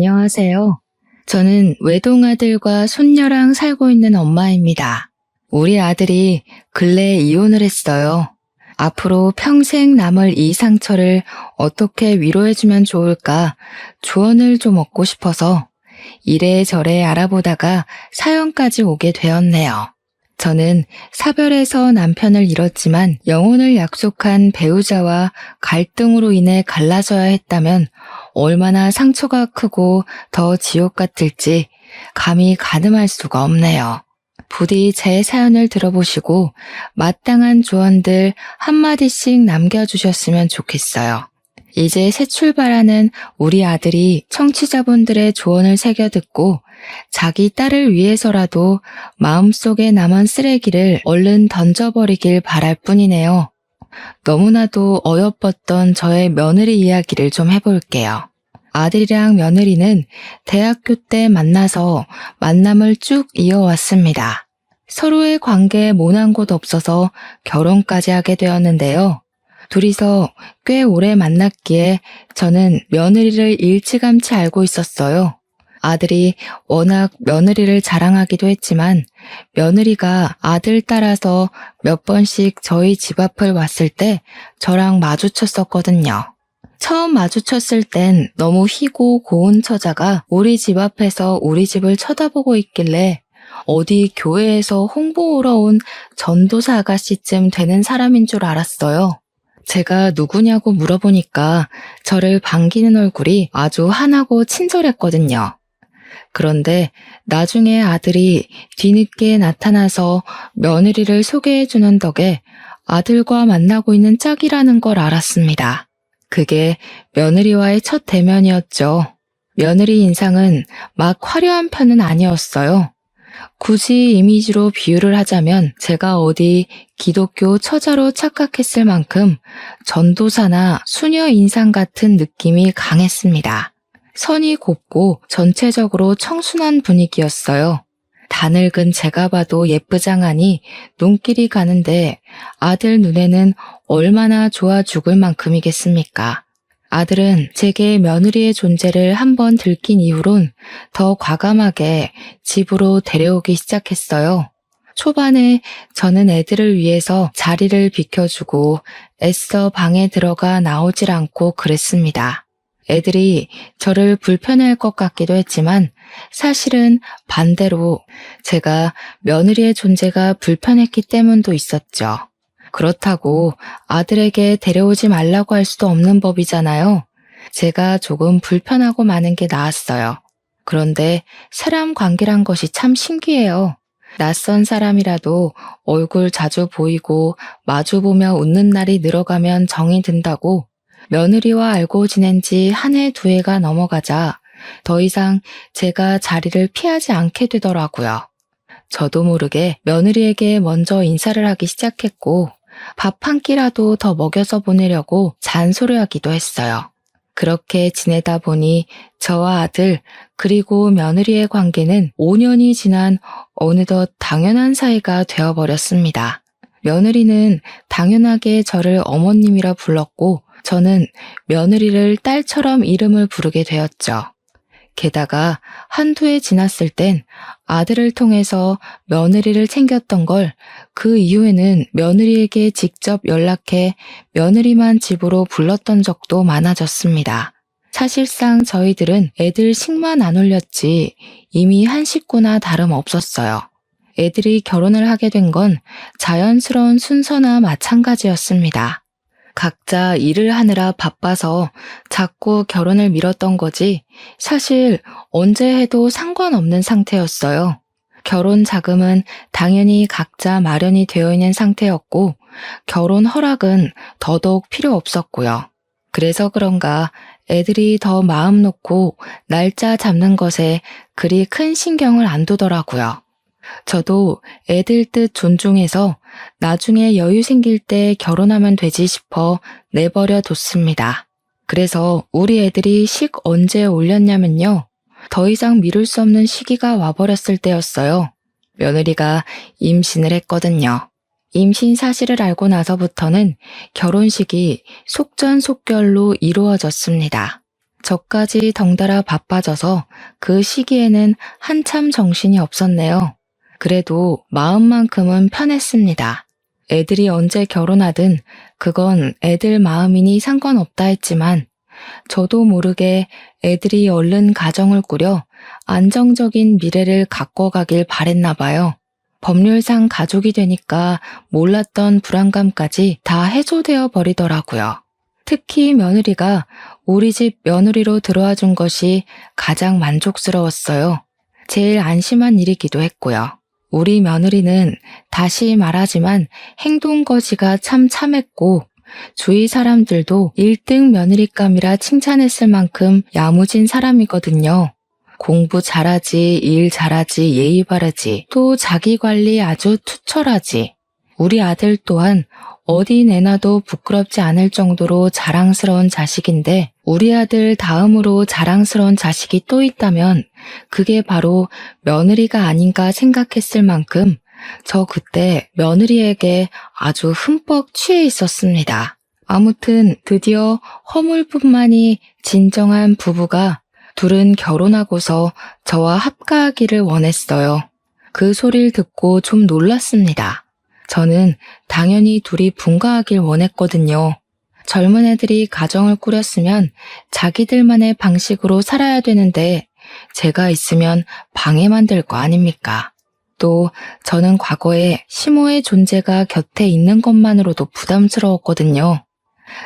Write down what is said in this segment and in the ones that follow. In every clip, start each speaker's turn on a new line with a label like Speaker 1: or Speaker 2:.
Speaker 1: 안녕하세요. 저는 외동아들과 손녀랑 살고 있는 엄마입니다. 우리 아들이 근래에 이혼을 했어요. 앞으로 평생 남을 이 상처를 어떻게 위로해주면 좋을까 조언을 좀 얻고 싶어서 이래저래 알아보다가 사연까지 오게 되었네요. 저는 사별해서 남편을 잃었지만 영혼을 약속한 배우자와 갈등으로 인해 갈라져야 했다면 얼마나 상처가 크고 더 지옥 같을지 감히 가늠할 수가 없네요. 부디 제 사연을 들어보시고 마땅한 조언들 한마디씩 남겨주셨으면 좋겠어요. 이제 새 출발하는 우리 아들이 청취자분들의 조언을 새겨 듣고 자기 딸을 위해서라도 마음속에 남은 쓰레기를 얼른 던져버리길 바랄 뿐이네요. 너무나도 어여뻤던 저의 며느리 이야기를 좀 해볼게요. 아들이랑 며느리는 대학교 때 만나서 만남을 쭉 이어왔습니다. 서로의 관계에 모난 곳 없어서 결혼까지 하게 되었는데요. 둘이서 꽤 오래 만났기에 저는 며느리를 일찌감치 알고 있었어요. 아들이 워낙 며느리를 자랑하기도 했지만 며느리가 아들 따라서 몇 번씩 저희 집 앞을 왔을 때 저랑 마주쳤었거든요. 처음 마주쳤을 땐 너무 희고 고운 처자가 우리 집 앞에서 우리 집을 쳐다보고 있길래 어디 교회에서 홍보 오러 온 전도사 아가씨쯤 되는 사람인 줄 알았어요. 제가 누구냐고 물어보니까 저를 반기는 얼굴이 아주 환하고 친절했거든요. 그런데 나중에 아들이 뒤늦게 나타나서 며느리를 소개해주는 덕에 아들과 만나고 있는 짝이라는 걸 알았습니다. 그게 며느리와의 첫 대면이었죠. 며느리 인상은 막 화려한 편은 아니었어요. 굳이 이미지로 비유를 하자면 제가 어디 기독교 처자로 착각했을 만큼 전도사나 수녀 인상 같은 느낌이 강했습니다. 선이 곱고 전체적으로 청순한 분위기였어요. 다 늙은 제가 봐도 예쁘장하니 눈길이 가는데 아들 눈에는 얼마나 좋아 죽을 만큼이겠습니까? 아들은 제게 며느리의 존재를 한번 들킨 이후론 더 과감하게 집으로 데려오기 시작했어요. 초반에 저는 애들을 위해서 자리를 비켜주고 애써 방에 들어가 나오질 않고 그랬습니다. 애들이 저를 불편해할 것 같기도 했지만 사실은 반대로 제가 며느리의 존재가 불편했기 때문도 있었죠. 그렇다고 아들에게 데려오지 말라고 할 수도 없는 법이잖아요. 제가 조금 불편하고 마는 게 나았어요. 그런데 사람 관계란 것이 참 신기해요. 낯선 사람이라도 얼굴 자주 보이고 마주보며 웃는 날이 늘어가면 정이 든다고 며느리와 알고 지낸 지 한 해 두 해가 넘어가자 더 이상 제가 자리를 피하지 않게 되더라고요. 저도 모르게 며느리에게 먼저 인사를 하기 시작했고 밥 한 끼라도 더 먹여서 보내려고 잔소리하기도 했어요. 그렇게 지내다 보니 저와 아들 그리고 며느리의 관계는 5년이 지난 어느덧 당연한 사이가 되어버렸습니다. 며느리는 당연하게 저를 어머님이라 불렀고 저는 며느리를 딸처럼 이름을 부르게 되었죠. 게다가 한두 해 지났을 땐 아들을 통해서 며느리를 챙겼던 걸 그 이후에는 며느리에게 직접 연락해 며느리만 집으로 불렀던 적도 많아졌습니다. 사실상 저희들은 애들 식만 안 올렸지 이미 한 식구나 다름없었어요. 애들이 결혼을 하게 된 건 자연스러운 순서나 마찬가지였습니다. 각자 일을 하느라 바빠서 자꾸 결혼을 미뤘던 거지 사실 언제 해도 상관없는 상태였어요. 결혼 자금은 당연히 각자 마련이 되어 있는 상태였고 결혼 허락은 더더욱 필요 없었고요. 그래서 그런가 애들이 더 마음 놓고 날짜 잡는 것에 그리 큰 신경을 안 두더라고요. 저도 애들 뜻 존중해서 나중에 여유 생길 때 결혼하면 되지 싶어 내버려 뒀습니다. 그래서 우리 애들이 식 언제 올렸냐면요. 더 이상 미룰 수 없는 시기가 와버렸을 때였어요. 며느리가 임신을 했거든요. 임신 사실을 알고 나서부터는 결혼식이 속전속결로 이루어졌습니다. 저까지 덩달아 바빠져서 그 시기에는 한참 정신이 없었네요. 그래도 마음만큼은 편했습니다. 애들이 언제 결혼하든 그건 애들 마음이니 상관없다 했지만 저도 모르게 애들이 얼른 가정을 꾸려 안정적인 미래를 갖고 가길 바랬나 봐요. 법률상 가족이 되니까 몰랐던 불안감까지 다 해소되어 버리더라고요. 특히 며느리가 우리 집 며느리로 들어와 준 것이 가장 만족스러웠어요. 제일 안심한 일이기도 했고요. 우리 며느리는 다시 말하지만 행동거지가 참 참했고 주위 사람들도 1등 며느리감이라 칭찬했을 만큼 야무진 사람이거든요. 공부 잘하지, 일 잘하지, 예의 바르지, 또 자기 관리 아주 투철하지. 우리 아들 또한 어디 내놔도 부끄럽지 않을 정도로 자랑스러운 자식인데 우리 아들 다음으로 자랑스러운 자식이 또 있다면 그게 바로 며느리가 아닌가 생각했을 만큼 저 그때 며느리에게 아주 흠뻑 취해 있었습니다. 아무튼 드디어 허물뿐만이 진정한 부부가 둘은 결혼하고서 저와 합가하기를 원했어요. 그 소리를 듣고 좀 놀랐습니다. 저는 당연히 둘이 분가하길 원했거든요. 젊은 애들이 가정을 꾸렸으면 자기들만의 방식으로 살아야 되는데 제가 있으면 방해만 될 거 아닙니까? 또 저는 과거에 시모의 존재가 곁에 있는 것만으로도 부담스러웠거든요.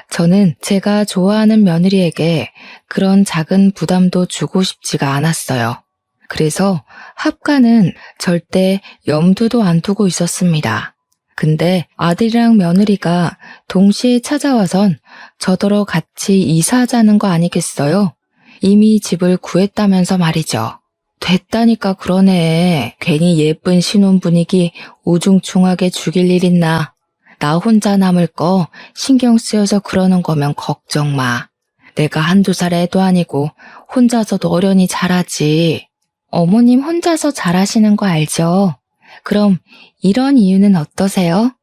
Speaker 1: 저는 제가 좋아하는 며느리에게 그런 작은 부담도 주고 싶지가 않았어요. 그래서 합가는 절대 염두도 안 두고 있었습니다. 근데 아들이랑 며느리가 동시에 찾아와선 저더러 같이 이사하자는 거 아니겠어요? 이미 집을 구했다면서 말이죠. 됐다니까 그러네. 괜히 예쁜 신혼 분위기 우중충하게 죽일 일 있나. 나 혼자 남을 거 신경 쓰여서 그러는 거면 걱정 마. 내가 한두 살 애도 아니고 혼자서도 어련히 잘하지. 어머님 혼자서 잘하시는 거 알죠? 그럼 이런 이유는 어떠세요?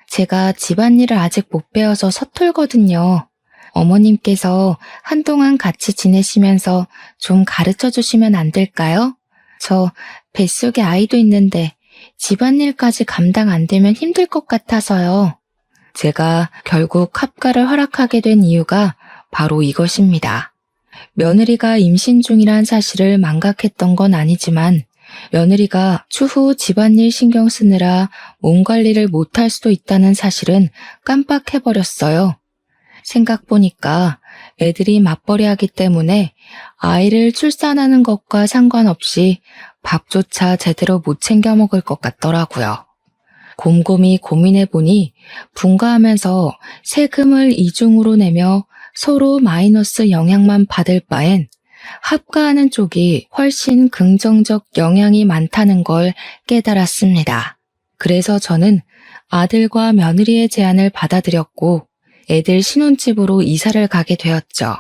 Speaker 1: 제가 집안일을 아직 못 배워서 서툴거든요. 어머님께서 한동안 같이 지내시면서 좀 가르쳐 주시면 안 될까요? 저 뱃속에 아이도 있는데 집안일까지 감당 안 되면 힘들 것 같아서요. 제가 결국 합가를 허락하게 된 이유가 바로 이것입니다. 며느리가 임신 중이란 사실을 망각했던 건 아니지만 며느리가 추후 집안일 신경 쓰느라 몸 관리를 못할 수도 있다는 사실은 깜빡해버렸어요. 생각보니까 애들이 맞벌이하기 때문에 아이를 출산하는 것과 상관없이 밥조차 제대로 못 챙겨 먹을 것 같더라고요. 곰곰이 고민해보니 분가하면서 세금을 이중으로 내며 서로 마이너스 영향만 받을 바엔 합가하는 쪽이 훨씬 긍정적 영향이 많다는 걸 깨달았습니다. 그래서 저는 아들과 며느리의 제안을 받아들였고 애들 신혼집으로 이사를 가게 되었죠.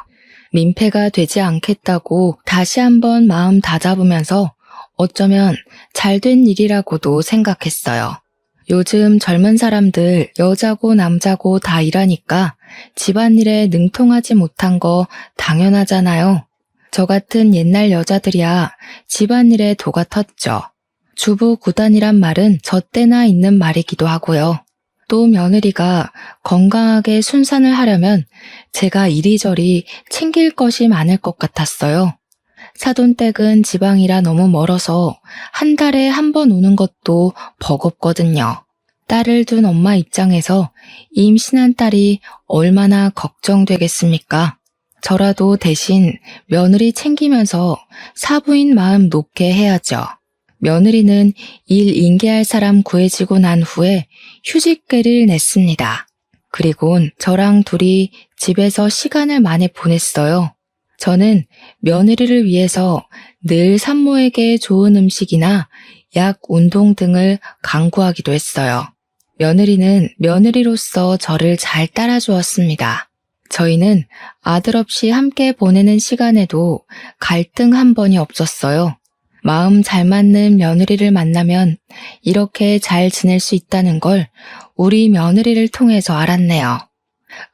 Speaker 1: 민폐가 되지 않겠다고 다시 한번 마음 다잡으면서 어쩌면 잘된 일이라고도 생각했어요. 요즘 젊은 사람들 여자고 남자고 다 일하니까 집안일에 능통하지 못한 거 당연하잖아요. 저 같은 옛날 여자들이야 집안일에 도가 텄죠. 주부 구단이란 말은 저 때나 있는 말이기도 하고요. 또 며느리가 건강하게 순산을 하려면 제가 이리저리 챙길 것이 많을 것 같았어요. 사돈댁은 지방이라 너무 멀어서 한 달에 한 번 오는 것도 버겁거든요. 딸을 둔 엄마 입장에서 임신한 딸이 얼마나 걱정되겠습니까? 저라도 대신 며느리 챙기면서 사부인 마음 놓게 해야죠. 며느리는 일 인계할 사람 구해지고 난 후에 휴직계를 냈습니다. 그리곤 저랑 둘이 집에서 시간을 많이 보냈어요. 저는 며느리를 위해서 늘 산모에게 좋은 음식이나 약, 운동 등을 강구하기도 했어요. 며느리는 며느리로서 저를 잘 따라주었습니다. 저희는 아들 없이 함께 보내는 시간에도 갈등 한 번이 없었어요. 마음 잘 맞는 며느리를 만나면 이렇게 잘 지낼 수 있다는 걸 우리 며느리를 통해서 알았네요.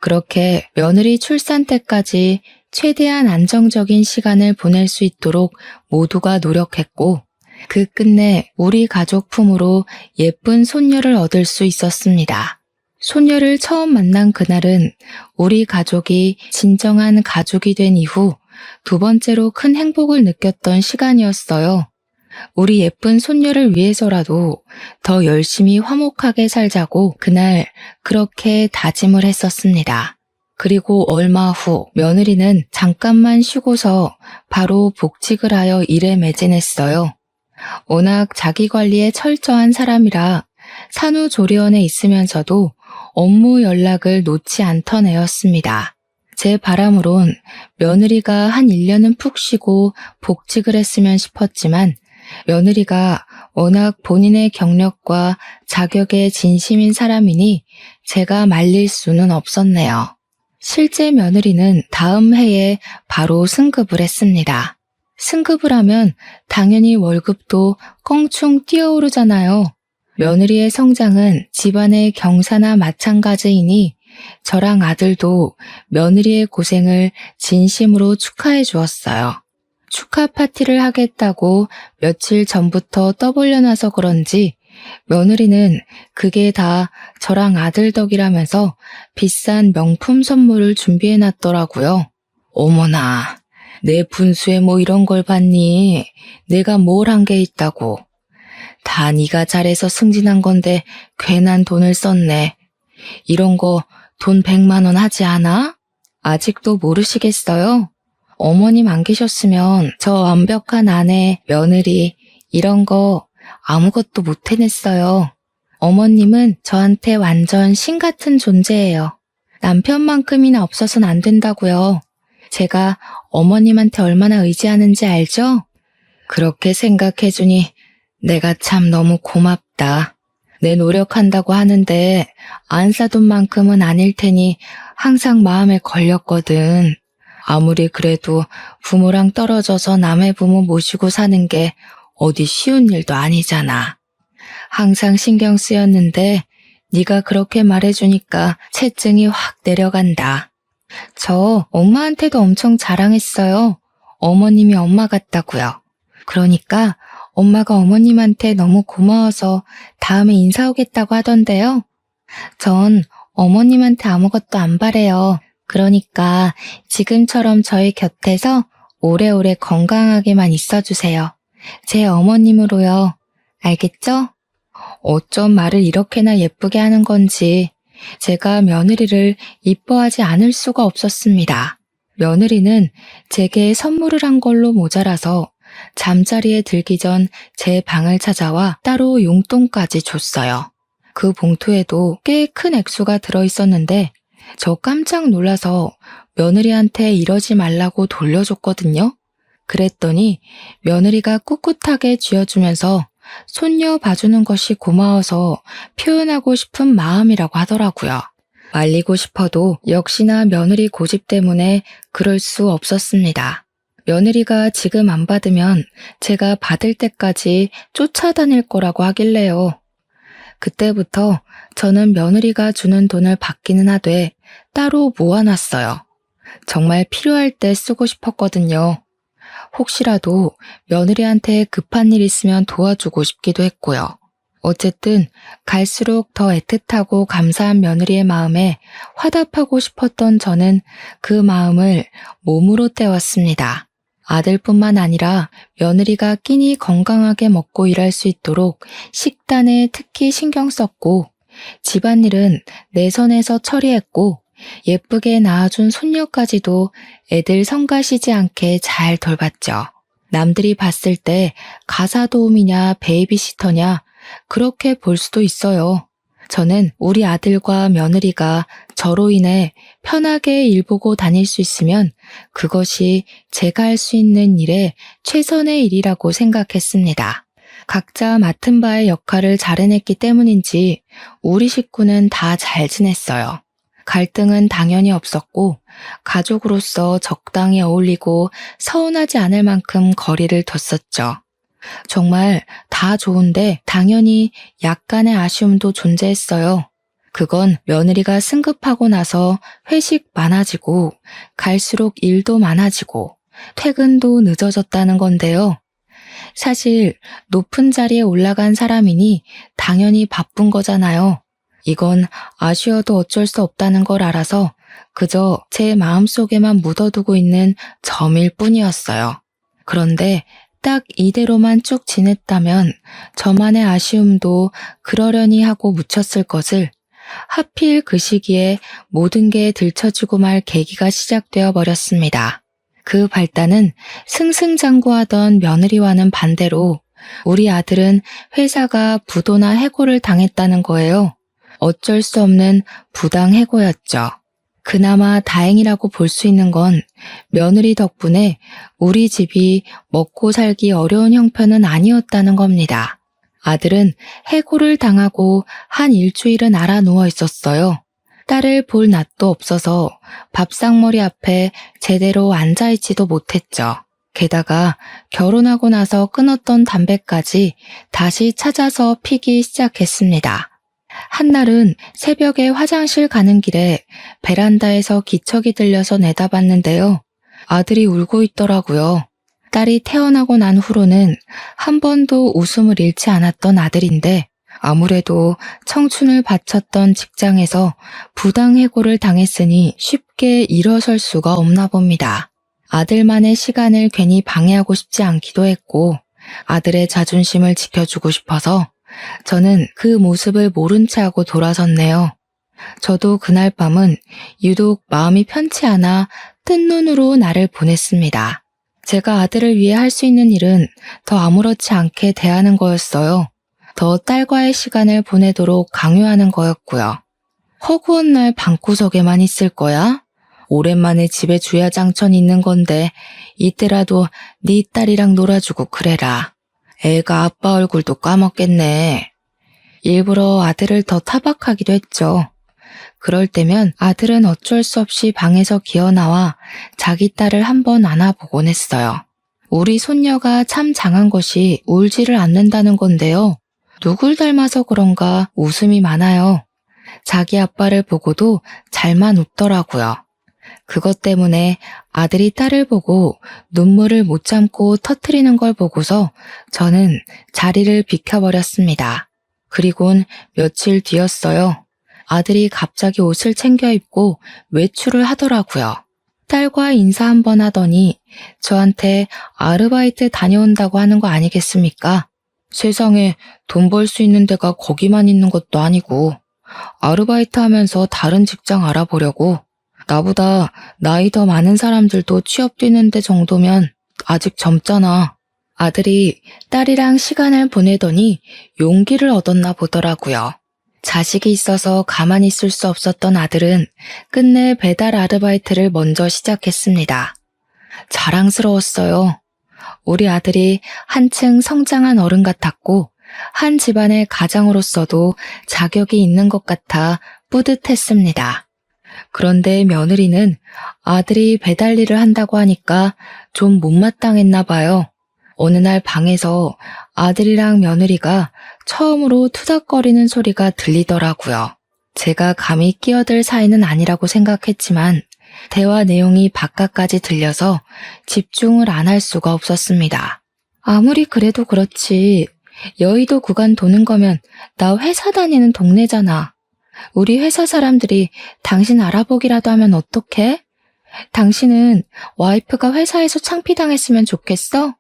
Speaker 1: 그렇게 며느리 출산 때까지 최대한 안정적인 시간을 보낼 수 있도록 모두가 노력했고, 그 끝내 우리 가족 품으로 예쁜 손녀를 얻을 수 있었습니다. 손녀를 처음 만난 그날은 우리 가족이 진정한 가족이 된 이후 두 번째로 큰 행복을 느꼈던 시간이었어요. 우리 예쁜 손녀를 위해서라도 더 열심히 화목하게 살자고 그날 그렇게 다짐을 했었습니다. 그리고 얼마 후 며느리는 잠깐만 쉬고서 바로 복직을 하여 일에 매진했어요. 워낙 자기관리에 철저한 사람이라 산후조리원에 있으면서도 업무 연락을 놓지 않던 애였습니다. 제 바람으론 며느리가 한 1년은 푹 쉬고 복직을 했으면 싶었지만 며느리가 워낙 본인의 경력과 자격에 진심인 사람이니 제가 말릴 수는 없었네요. 실제 며느리는 다음 해에 바로 승급을 했습니다. 승급을 하면 당연히 월급도 껑충 뛰어오르잖아요. 며느리의 성장은 집안의 경사나 마찬가지이니 저랑 아들도 며느리의 고생을 진심으로 축하해 주었어요. 축하 파티를 하겠다고 며칠 전부터 떠벌려놔서 그런지 며느리는 그게 다 저랑 아들 덕이라면서 비싼 명품 선물을 준비해 놨더라고요. 어머나, 내 분수에 뭐 이런 걸 봤니? 내가 뭘 한 게 있다고. 다 네가 잘해서 승진한 건데 괜한 돈을 썼네. 이런 거 돈 100만 원 하지 않아? 아직도 모르시겠어요? 어머님 안 계셨으면 저 완벽한 아내, 며느리 이런 거 아무것도 못 해냈어요. 어머님은 저한테 완전 신 같은 존재예요. 남편만큼이나 없어서는 안 된다고요. 제가 어머님한테 얼마나 의지하는지 알죠? 그렇게 생각해주니 내가 참 너무 고맙다. 내 노력한다고 하는데 안 사돈 만큼은 아닐 테니 항상 마음에 걸렸거든. 아무리 그래도 부모랑 떨어져서 남의 부모 모시고 사는 게 어디 쉬운 일도 아니잖아. 항상 신경 쓰였는데 네가 그렇게 말해주니까 체증이 확 내려간다. 저 엄마한테도 엄청 자랑했어요. 어머님이 엄마 같다고요. 그러니까 엄마가 어머님한테 너무 고마워서 다음에 인사 오겠다고 하던데요. 전 어머님한테 아무것도 안 바래요. 그러니까 지금처럼 저희 곁에서 오래오래 건강하게만 있어주세요. 제 어머님으로요. 알겠죠? 어쩜 말을 이렇게나 예쁘게 하는 건지 제가 며느리를 이뻐하지 않을 수가 없었습니다. 며느리는 제게 선물을 한 걸로 모자라서 잠자리에 들기 전 제 방을 찾아와 따로 용돈까지 줬어요. 그 봉투에도 꽤 큰 액수가 들어있었는데 저 깜짝 놀라서 며느리한테 이러지 말라고 돌려줬거든요. 그랬더니 며느리가 꿋꿋하게 쥐어주면서 손녀 봐주는 것이 고마워서 표현하고 싶은 마음이라고 하더라고요. 말리고 싶어도 역시나 며느리 고집 때문에 그럴 수 없었습니다. 며느리가 지금 안 받으면 제가 받을 때까지 쫓아다닐 거라고 하길래요. 그때부터 저는 며느리가 주는 돈을 받기는 하되 따로 모아놨어요. 정말 필요할 때 쓰고 싶었거든요. 혹시라도 며느리한테 급한 일 있으면 도와주고 싶기도 했고요. 어쨌든 갈수록 더 애틋하고 감사한 며느리의 마음에 화답하고 싶었던 저는 그 마음을 몸으로 때웠습니다. 아들뿐만 아니라 며느리가 끼니 건강하게 먹고 일할 수 있도록 식단에 특히 신경 썼고 집안일은 내 손에서 처리했고 예쁘게 낳아준 손녀까지도 애들 성가시지 않게 잘 돌봤죠. 남들이 봤을 때 가사 도우미냐 베이비시터냐 그렇게 볼 수도 있어요. 저는 우리 아들과 며느리가 저로 인해 편하게 일 보고 다닐 수 있으면 그것이 제가 할 수 있는 일의 최선의 일이라고 생각했습니다. 각자 맡은 바의 역할을 잘 해냈기 때문인지 우리 식구는 다 잘 지냈어요. 갈등은 당연히 없었고 가족으로서 적당히 어울리고 서운하지 않을 만큼 거리를 뒀었죠. 정말 다 좋은데 당연히 약간의 아쉬움도 존재했어요. 그건 며느리가 승급하고 나서 회식 많아지고 갈수록 일도 많아지고 퇴근도 늦어졌다는 건데요. 사실 높은 자리에 올라간 사람이니 당연히 바쁜 거잖아요. 이건 아쉬워도 어쩔 수 없다는 걸 알아서 그저 제 마음속에만 묻어두고 있는 점일 뿐이었어요. 그런데 딱 이대로만 쭉 지냈다면 저만의 아쉬움도 그러려니 하고 묻혔을 것을 하필 그 시기에 모든 게 들춰지고 말 계기가 시작되어 버렸습니다. 그 발단은 승승장구하던 며느리와는 반대로 우리 아들은 회사가 부도나 해고를 당했다는 거예요. 어쩔 수 없는 부당 해고였죠. 그나마 다행이라고 볼 수 있는 건 며느리 덕분에 우리 집이 먹고 살기 어려운 형편은 아니었다는 겁니다. 아들은 해고를 당하고 한 일주일은 알아 누워 있었어요. 딸을 볼 낯도 없어서 밥상머리 앞에 제대로 앉아있지도 못했죠. 게다가 결혼하고 나서 끊었던 담배까지 다시 찾아서 피기 시작했습니다. 한날은 새벽에 화장실 가는 길에 베란다에서 기척이 들려서 내다봤는데요. 아들이 울고 있더라고요. 딸이 태어나고 난 후로는 한 번도 웃음을 잃지 않았던 아들인데 아무래도 청춘을 바쳤던 직장에서 부당해고를 당했으니 쉽게 일어설 수가 없나 봅니다. 아들만의 시간을 괜히 방해하고 싶지 않기도 했고 아들의 자존심을 지켜주고 싶어서 저는 그 모습을 모른 채 하고 돌아섰네요. 저도 그날 밤은 유독 마음이 편치 않아 뜬 눈으로 날을 보냈습니다. 제가 아들을 위해 할 수 있는 일은 더 아무렇지 않게 대하는 거였어요. 더 딸과의 시간을 보내도록 강요하는 거였고요. 허구한 날 방구석에만 있을 거야? 오랜만에 집에 주야장천 있는 건데 이때라도 네 딸이랑 놀아주고 그래라. 애가 아빠 얼굴도 까먹겠네. 일부러 아들을 더 타박하기도 했죠. 그럴 때면 아들은 어쩔 수 없이 방에서 기어나와 자기 딸을 한번 안아보곤 했어요. 우리 손녀가 참 장한 것이 울지를 않는다는 건데요. 누굴 닮아서 그런가 웃음이 많아요. 자기 아빠를 보고도 잘만 웃더라고요. 그것 때문에 아들이 딸을 보고 눈물을 못 참고 터뜨리는 걸 보고서 저는 자리를 비켜버렸습니다. 그리곤 며칠 뒤였어요. 아들이 갑자기 옷을 챙겨 입고 외출을 하더라고요. 딸과 인사 한번 하더니 저한테 아르바이트 다녀온다고 하는 거 아니겠습니까? 세상에 돈 벌 수 있는 데가 거기만 있는 것도 아니고 아르바이트 하면서 다른 직장 알아보려고 나보다 나이 더 많은 사람들도 취업 뛰는데 정도면 아직 젊잖아. 아들이 딸이랑 시간을 보내더니 용기를 얻었나 보더라고요. 자식이 있어서 가만히 있을 수 없었던 아들은 끝내 배달 아르바이트를 먼저 시작했습니다. 자랑스러웠어요. 우리 아들이 한층 성장한 어른 같았고 한 집안의 가장으로서도 자격이 있는 것 같아 뿌듯했습니다. 그런데 며느리는 아들이 배달 일을 한다고 하니까 좀 못마땅했나 봐요. 어느 날 방에서 아들이랑 며느리가 처음으로 투닥거리는 소리가 들리더라고요. 제가 감히 끼어들 사이는 아니라고 생각했지만 대화 내용이 바깥까지 들려서 집중을 안 할 수가 없었습니다. 아무리 그래도 그렇지. 여의도 구간 도는 거면 나 회사 다니는 동네잖아. 우리 회사 사람들이 당신 알아보기라도 하면 어떡해? 당신은 와이프가 회사에서 창피당했으면 좋겠어?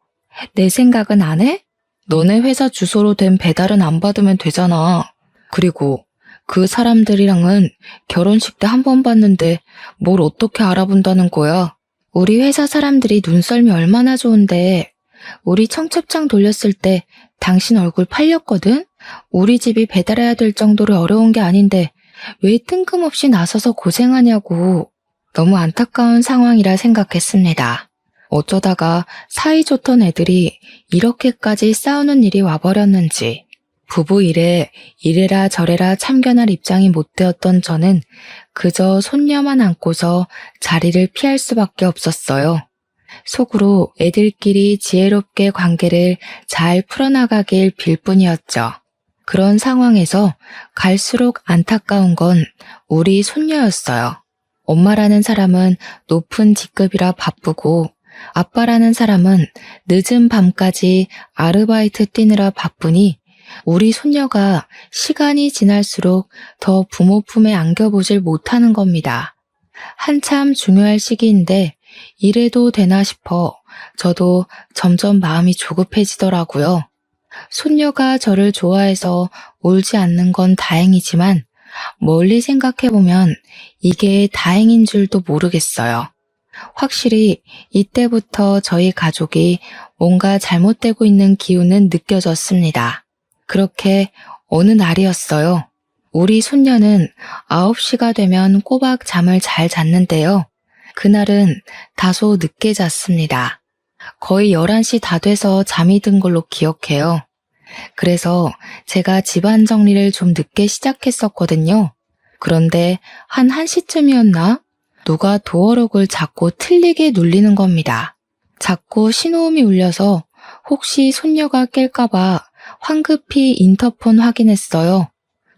Speaker 1: 내 생각은 안 해? 너네 회사 주소로 된 배달은 안 받으면 되잖아. 그리고 그 사람들이랑은 결혼식 때 한 번 봤는데 뭘 어떻게 알아본다는 거야? 우리 회사 사람들이 눈썰미 얼마나 좋은데 우리 청첩장 돌렸을 때 당신 얼굴 팔렸거든? 우리 집이 배달해야 될 정도로 어려운 게 아닌데 왜 뜬금없이 나서서 고생하냐고. 너무 안타까운 상황이라 생각했습니다. 어쩌다가 사이좋던 애들이 이렇게까지 싸우는 일이 와버렸는지 부부 일에 이래라 저래라 참견할 입장이 못 되었던 저는 그저 손녀만 안고서 자리를 피할 수밖에 없었어요. 속으로 애들끼리 지혜롭게 관계를 잘 풀어나가길 빌 뿐이었죠. 그런 상황에서 갈수록 안타까운 건 우리 손녀였어요. 엄마라는 사람은 높은 직급이라 바쁘고 아빠라는 사람은 늦은 밤까지 아르바이트 뛰느라 바쁘니 우리 손녀가 시간이 지날수록 더 부모 품에 안겨보질 못하는 겁니다. 한참 중요할 시기인데 이래도 되나 싶어 저도 점점 마음이 조급해지더라고요. 손녀가 저를 좋아해서 울지 않는 건 다행이지만 멀리 생각해보면 이게 다행인 줄도 모르겠어요. 확실히 이때부터 저희 가족이 뭔가 잘못되고 있는 기운은 느껴졌습니다. 그렇게 어느 날이었어요. 우리 손녀는 9시가 되면 꼬박 잠을 잘 잤는데요. 그날은 다소 늦게 잤습니다. 거의 11시 다 돼서 잠이 든 걸로 기억해요. 그래서 제가 집안 정리를 좀 늦게 시작했었거든요. 그런데 한 1시쯤이었나? 누가 도어록을 자꾸 틀리게 눌리는 겁니다. 자꾸 신호음이 울려서 혹시 손녀가 깰까봐 황급히 인터폰 확인했어요.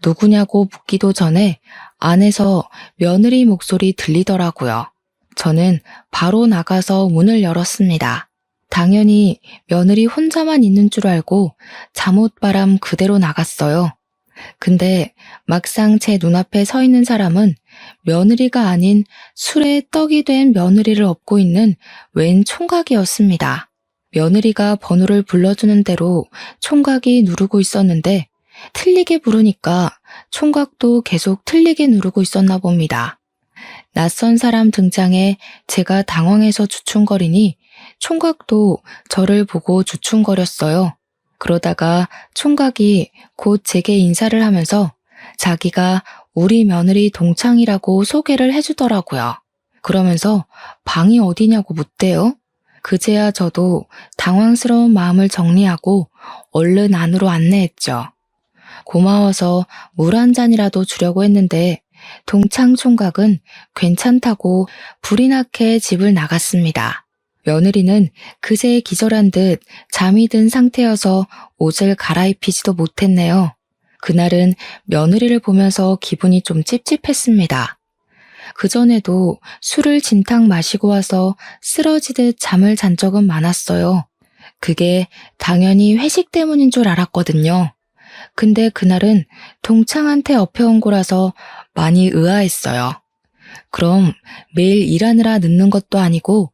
Speaker 1: 누구냐고 묻기도 전에 안에서 며느리 목소리 들리더라고요. 저는 바로 나가서 문을 열었습니다. 당연히 며느리 혼자만 있는 줄 알고 잠옷바람 그대로 나갔어요. 근데 막상 제 눈앞에 서 있는 사람은 며느리가 아닌 술에 떡이 된 며느리를 업고 있는 웬 총각이었습니다. 며느리가 번호를 불러주는 대로 총각이 누르고 있었는데 틀리게 부르니까 총각도 계속 틀리게 누르고 있었나 봅니다. 낯선 사람 등장에 제가 당황해서 주춤거리니 총각도 저를 보고 주춤거렸어요. 그러다가 총각이 곧 제게 인사를 하면서 자기가 우리 며느리 동창이라고 소개를 해주더라고요. 그러면서 방이 어디냐고 묻대요. 그제야 저도 당황스러운 마음을 정리하고 얼른 안으로 안내했죠. 고마워서 물 한 잔이라도 주려고 했는데 동창 총각은 괜찮다고 불이 나게 집을 나갔습니다. 며느리는 그새 기절한 듯 잠이 든 상태여서 옷을 갈아입히지도 못했네요. 그날은 며느리를 보면서 기분이 좀 찝찝했습니다. 그전에도 술을 진탕 마시고 와서 쓰러지듯 잠을 잔 적은 많았어요. 그게 당연히 회식 때문인 줄 알았거든요. 근데 그날은 동창한테 업혀온 거라서 많이 의아했어요. 그럼 매일 일하느라 늦는 것도 아니고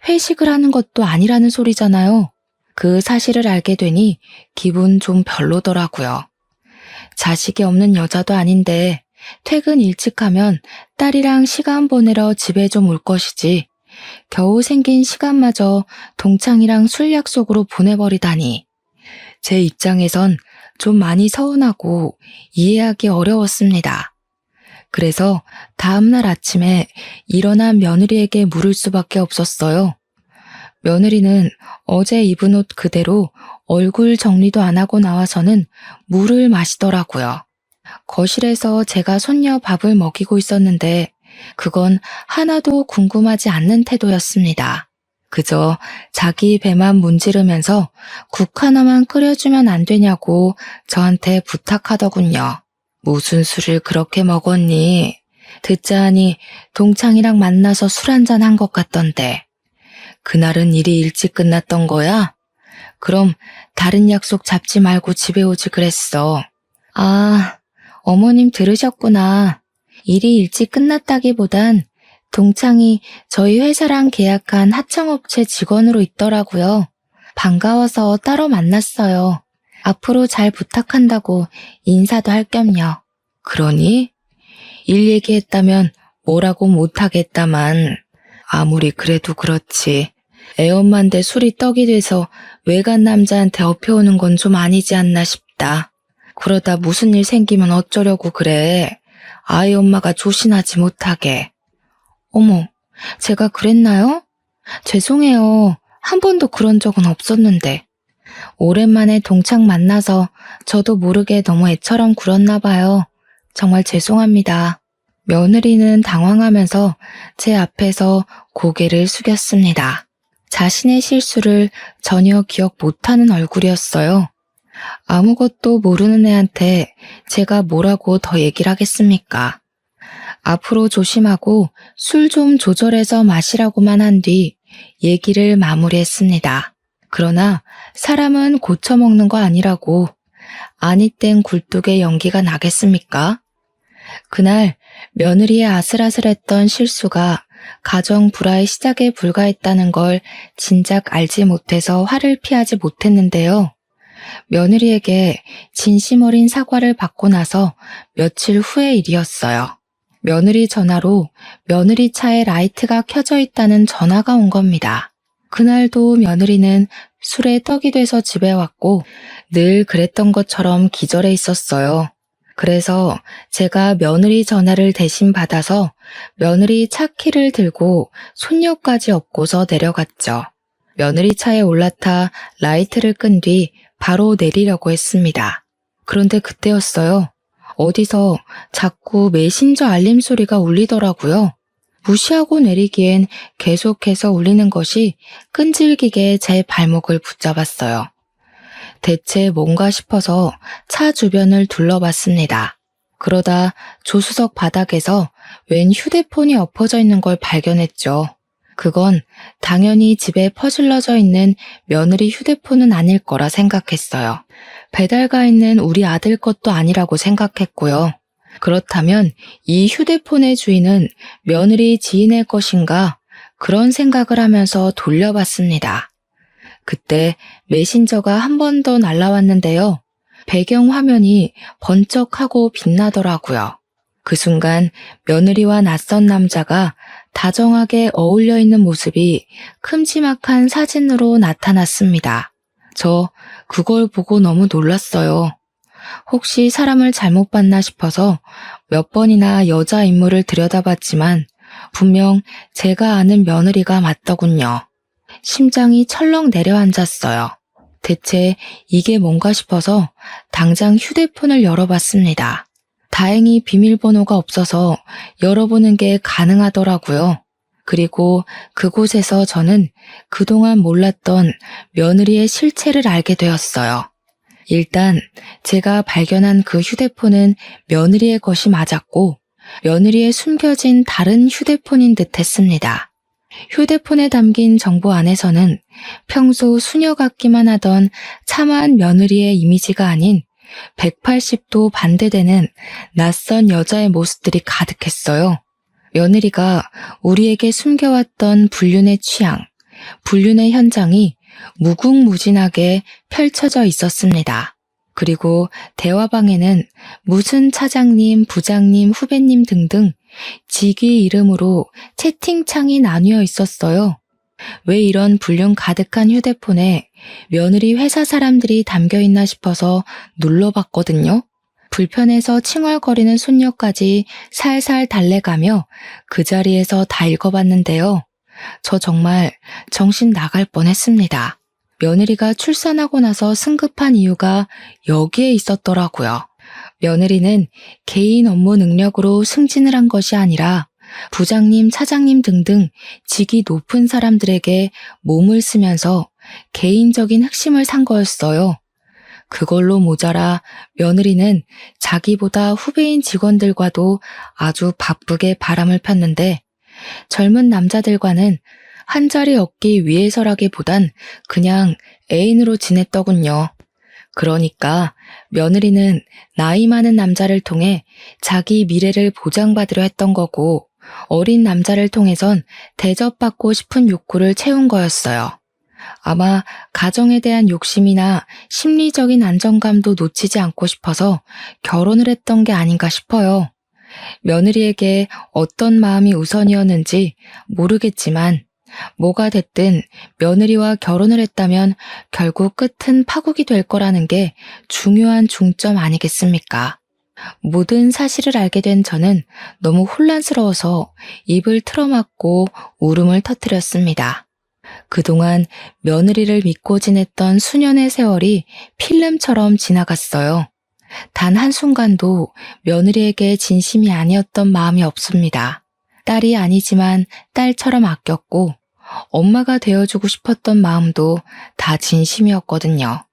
Speaker 1: 회식을 하는 것도 아니라는 소리잖아요. 그 사실을 알게 되니 기분 좀 별로더라고요. 자식이 없는 여자도 아닌데 퇴근 일찍 하면 딸이랑 시간 보내러 집에 좀 올 것이지. 겨우 생긴 시간마저 동창이랑 술 약속으로 보내버리다니. 제 입장에선 좀 많이 서운하고 이해하기 어려웠습니다. 그래서 다음날 아침에 일어난 며느리에게 물을 수밖에 없었어요. 며느리는 어제 입은 옷 그대로 얼굴 정리도 안 하고 나와서는 물을 마시더라고요. 거실에서 제가 손녀 밥을 먹이고 있었는데 그건 하나도 궁금하지 않는 태도였습니다. 그저 자기 배만 문지르면서 국 하나만 끓여주면 안 되냐고 저한테 부탁하더군요. 무슨 술을 그렇게 먹었니? 듣자 하니 동창이랑 만나서 술 한잔 한 것 같던데. 그날은 일이 일찍 끝났던 거야? 그럼 다른 약속 잡지 말고 집에 오지 그랬어. 아, 어머님 들으셨구나. 일이 일찍 끝났다기보단 동창이 저희 회사랑 계약한 하청업체 직원으로 있더라고요. 반가워서 따로 만났어요. 앞으로 잘 부탁한다고 인사도 할 겸요. 그러니? 일 얘기했다면 뭐라고 못하겠다만 아무리 그래도 그렇지. 애엄마인데 술이 떡이 돼서 외간 남자한테 업혀오는 건 좀 아니지 않나 싶다. 그러다 무슨 일 생기면 어쩌려고 그래. 아이 엄마가 조신하지 못하게. 어머, 제가 그랬나요? 죄송해요. 한 번도 그런 적은 없었는데. 오랜만에 동창 만나서 저도 모르게 너무 애처럼 굴었나 봐요. 정말 죄송합니다. 며느리는 당황하면서 제 앞에서 고개를 숙였습니다. 자신의 실수를 전혀 기억 못하는 얼굴이었어요. 아무것도 모르는 애한테 제가 뭐라고 더 얘기를 하겠습니까? 앞으로 조심하고 술 좀 조절해서 마시라고만 한 뒤 얘기를 마무리했습니다. 그러나 사람은 고쳐먹는 거 아니라고 아니 땐 굴뚝에 연기가 나겠습니까? 그날 며느리의 아슬아슬했던 실수가 가정 불화의 시작에 불과했다는 걸 진작 알지 못해서 화를 피하지 못했는데요. 며느리에게 진심 어린 사과를 받고 나서 며칠 후의 일이었어요. 며느리 전화로 며느리 차에 라이트가 켜져 있다는 전화가 온 겁니다. 그날도 며느리는 술에 떡이 돼서 집에 왔고 늘 그랬던 것처럼 기절해 있었어요. 그래서 제가 며느리 전화를 대신 받아서 며느리 차 키를 들고 손녀까지 업고서 내려갔죠. 며느리 차에 올라타 라이트를 끈 뒤 바로 내리려고 했습니다. 그런데 그때였어요. 어디서 자꾸 메신저 알림 소리가 울리더라고요. 무시하고 내리기엔 계속해서 울리는 것이 끈질기게 제 발목을 붙잡았어요. 대체 뭔가 싶어서 차 주변을 둘러봤습니다. 그러다 조수석 바닥에서 웬 휴대폰이 엎어져 있는 걸 발견했죠. 그건 당연히 집에 퍼질러져 있는 며느리 휴대폰은 아닐 거라 생각했어요. 배달가 있는 우리 아들 것도 아니라고 생각했고요. 그렇다면 이 휴대폰의 주인은 며느리 지인의 것인가? 그런 생각을 하면서 돌려봤습니다. 그때 메신저가 한 번 더 날라왔는데요. 배경 화면이 번쩍하고 빛나더라고요. 그 순간 며느리와 낯선 남자가 다정하게 어울려 있는 모습이 큼지막한 사진으로 나타났습니다. 저 그걸 보고 너무 놀랐어요. 혹시 사람을 잘못 봤나 싶어서 몇 번이나 여자 인물을 들여다봤지만 분명 제가 아는 며느리가 맞더군요. 심장이 철렁 내려앉았어요. 대체 이게 뭔가 싶어서 당장 휴대폰을 열어봤습니다. 다행히 비밀번호가 없어서 열어보는 게 가능하더라고요. 그리고 그곳에서 저는 그동안 몰랐던 며느리의 실체를 알게 되었어요. 일단 제가 발견한 그 휴대폰은 며느리의 것이 맞았고 며느리의 숨겨진 다른 휴대폰인 듯 했습니다. 휴대폰에 담긴 정보 안에서는 평소 수녀 같기만 하던 참한 며느리의 이미지가 아닌 180도 반대되는 낯선 여자의 모습들이 가득했어요. 며느리가 우리에게 숨겨왔던 불륜의 취향, 불륜의 현장이 무궁무진하게 펼쳐져 있었습니다. 그리고 대화방에는 무슨 차장님, 부장님, 후배님 등등 직위 이름으로 채팅창이 나뉘어 있었어요. 왜 이런 불륜 가득한 휴대폰에 며느리 회사 사람들이 담겨있나 싶어서 눌러봤거든요. 불편해서 칭얼거리는 손녀까지 살살 달래가며 그 자리에서 다 읽어봤는데요. 저 정말 정신 나갈 뻔했습니다. 며느리가 출산하고 나서 승급한 이유가 여기에 있었더라고요. 며느리는 개인 업무 능력으로 승진을 한 것이 아니라 부장님, 차장님 등등 직위 높은 사람들에게 몸을 쓰면서 개인적인 흑심을 산 거였어요. 그걸로 모자라 며느리는 자기보다 후배인 직원들과도 아주 바쁘게 바람을 폈는데 젊은 남자들과는 한 자리 얻기 위해서라기보단 그냥 애인으로 지냈더군요. 그러니까 며느리는 나이 많은 남자를 통해 자기 미래를 보장받으려 했던 거고 어린 남자를 통해선 대접받고 싶은 욕구를 채운 거였어요. 아마 가정에 대한 욕심이나 심리적인 안정감도 놓치지 않고 싶어서 결혼을 했던 게 아닌가 싶어요. 며느리에게 어떤 마음이 우선이었는지 모르겠지만 뭐가 됐든 며느리와 결혼을 했다면 결국 끝은 파국이 될 거라는 게 중요한 중점 아니겠습니까? 모든 사실을 알게 된 저는 너무 혼란스러워서 입을 틀어막고 울음을 터뜨렸습니다. 그동안 며느리를 믿고 지냈던 수년의 세월이 필름처럼 지나갔어요. 단 한순간도 며느리에게 진심이 아니었던 마음이 없습니다. 딸이 아니지만 딸처럼 아꼈고 엄마가 되어주고 싶었던 마음도 다 진심이었거든요.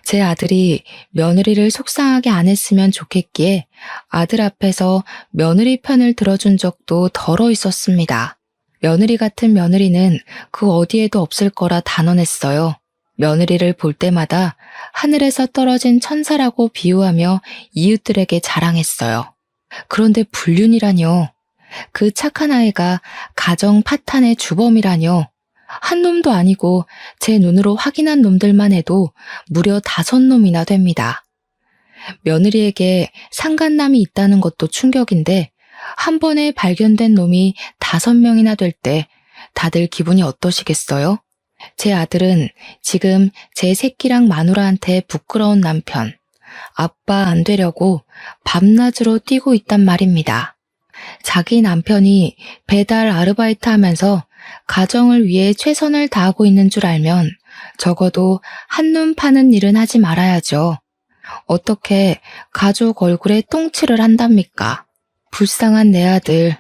Speaker 1: 제 아들이 며느리를 속상하게 안 했으면 좋겠기에 아들 앞에서 며느리 편을 들어준 적도 덜어 있었습니다. 며느리 같은 며느리는 그 어디에도 없을 거라 단언했어요. 며느리를 볼 때마다 하늘에서 떨어진 천사라고 비유하며 이웃들에게 자랑했어요. 그런데 불륜이라뇨. 그 착한 아이가 가정 파탄의 주범이라뇨. 한 놈도 아니고 제 눈으로 확인한 놈들만 해도 무려 5놈이나 됩니다. 며느리에게 상간남이 있다는 것도 충격인데 한 번에 발견된 놈이 5명이나 될 때 다들 기분이 어떠시겠어요? 제 아들은 지금 제 새끼랑 마누라한테 부끄러운 남편, 아빠 안 되려고 밤낮으로 뛰고 있단 말입니다. 자기 남편이 배달 아르바이트 하면서 가정을 위해 최선을 다하고 있는 줄 알면 적어도 한눈 파는 일은 하지 말아야죠. 어떻게 가족 얼굴에 똥칠을 한답니까? 불쌍한 내 아들.